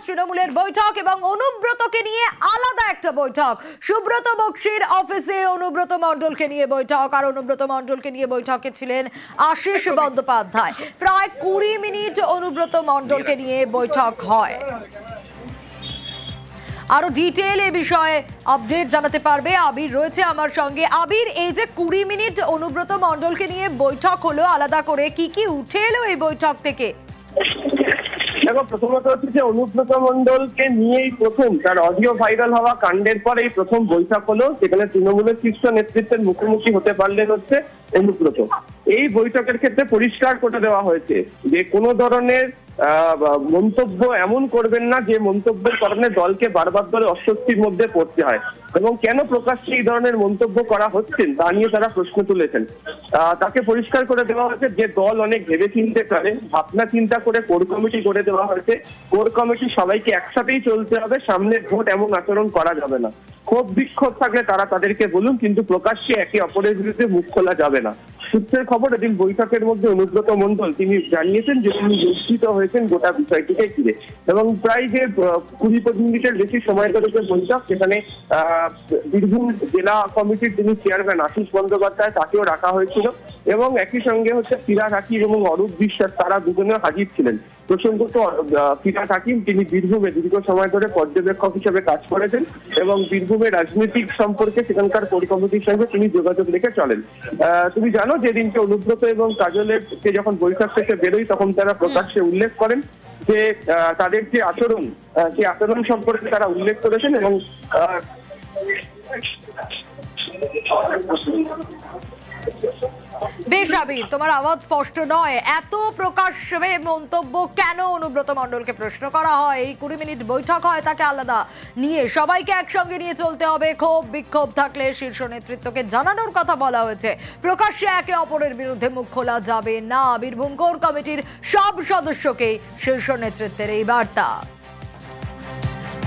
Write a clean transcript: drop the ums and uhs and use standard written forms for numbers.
তৃণমূলের বৈঠক এবং অনুব্রতকে নিয়ে আলাদা একটা বৈঠক। সুব্রত বক্সির অফিসে অনুব্রত মণ্ডলকে নিয়ে বৈঠক, আর অনুব্রত মণ্ডলকে নিয়ে বৈঠকে ছিলেন আশিস বন্দ্যোপাধ্যায়। প্রায় 20 মিনিট অনুব্রত মণ্ডলকে নিয়ে বৈঠক হয়। আরো ডিটেইল এই বিষয়ে আপডেট জানাতে পারবে আবির রয়েছে আমার সঙ্গে। আবির, এই যে 20 মিনিট অনুব্রত মণ্ডলকে নিয়ে বৈঠক হলো আলাদা করে, কি কি উঠে এলো এই বৈঠক থেকে? দেখো, প্রথমত হচ্ছে যে অনুব্রত মণ্ডলকে নিয়েই প্রথম তার অডিও ভাইরাল হওয়া কাণ্ডের পর এই প্রথম বৈঠক হলো, সেখানে তৃণমূলের শীর্ষ নেতৃত্বের মুখোমুখি হতে পারলেন হচ্ছে অনুব্রত। এই বৈঠকের ক্ষেত্রে পরিষ্কার করে দেওয়া হয়েছে যে কোনো ধরনের মন্তব্য এমন করবেন না যে মন্তব্যের কারণে দলকে বারবার ধরে অস্বস্তির মধ্যে পড়তে হয়, এবং কেন প্রকাশ্যে এই ধরনের মন্তব্য করা হচ্ছেন তা নিয়ে তারা প্রশ্ন তুলেছেন। তাকে পরিষ্কার করে দেওয়া হয়েছে যে দল অনেক ভেবে চিনতে পারে, ভাবনা চিন্তা করে কোর কমিটি করে দেওয়া হয়েছে। কোর কমিটি সবাইকে একসাথেই চলতে হবে, সামনে ভোট এমন আচরণ করা যাবে না। ক্ষোভ বিক্ষোভ থাকলে তারা তাদেরকে বলুন, কিন্তু প্রকাশ্যে একে অপরের বিরুদ্ধে মুখ খোলা যাবে না। সূত্রের খবর, এদিন বৈঠকের মধ্যে অনুব্রত মণ্ডল তিনি জানিয়েছেন যে তিনি লজ্জিত হয়েছেন গোটা বিষয়টিকে ঘিরে, এবং প্রায় যে 20-25 মিনিটের বেশি সময় ধরে যে বৈঠক, সেখানে বীরভূম জেলা কমিটির যিনি চেয়ারম্যান আশিস বন্দ্যোপাধ্যায় তাকেও রাখা হয়েছিল, এবং একই সঙ্গে হচ্ছে ফিরহাদ হাকিম এবং অরূপ বিশ্বাস, তারা দুজনে হাজির ছিলেন। প্রসঙ্গত ফিরহাদ হাকিম তিনি বীরভূমে দীর্ঘ সময় ধরে পর্যবেক্ষক হিসেবে কাজ করেছেন, এবং বীরভূমের রাজনৈতিক সম্পর্কে সেখানকার কোর কমিটির সঙ্গে তিনি যোগাযোগ রেখে চলেন। তুমি জানো, যেদিনকে অনুব্রত এবং কাজলের যখন বৈঠক থেকে বেরোয়, তখন তারা প্রকাশ্যে উল্লেখ করেন যে তাদের যে আচরণ, সেই আচরণ সম্পর্কে তারা উল্লেখ করেছেন, এবং বেশ আবির, তোমার আওয়াজ স্পষ্ট নয়। এত প্রকাশ্যে মন্তব্য কেন? অনুব্রত মণ্ডলকে প্রশ্ন করা হয়, এই 20 মিনিট বৈঠক হয় তাকে আলাদা নিয়ে, সবাইকে একসঙ্গে নিয়ে চলতে হবে, ক্ষোভ বিক্ষোভ থাকলে শীর্ষ নেতৃত্বকে জানানোর কথা বলা হয়েছে, প্রকাশ্যে একে অপরের বিরুদ্ধে মুখ খোলা যাবে না। বীরভূম কোর কমিটির সব সদস্যকে শীর্ষ নেতৃত্বের এই বার্তা।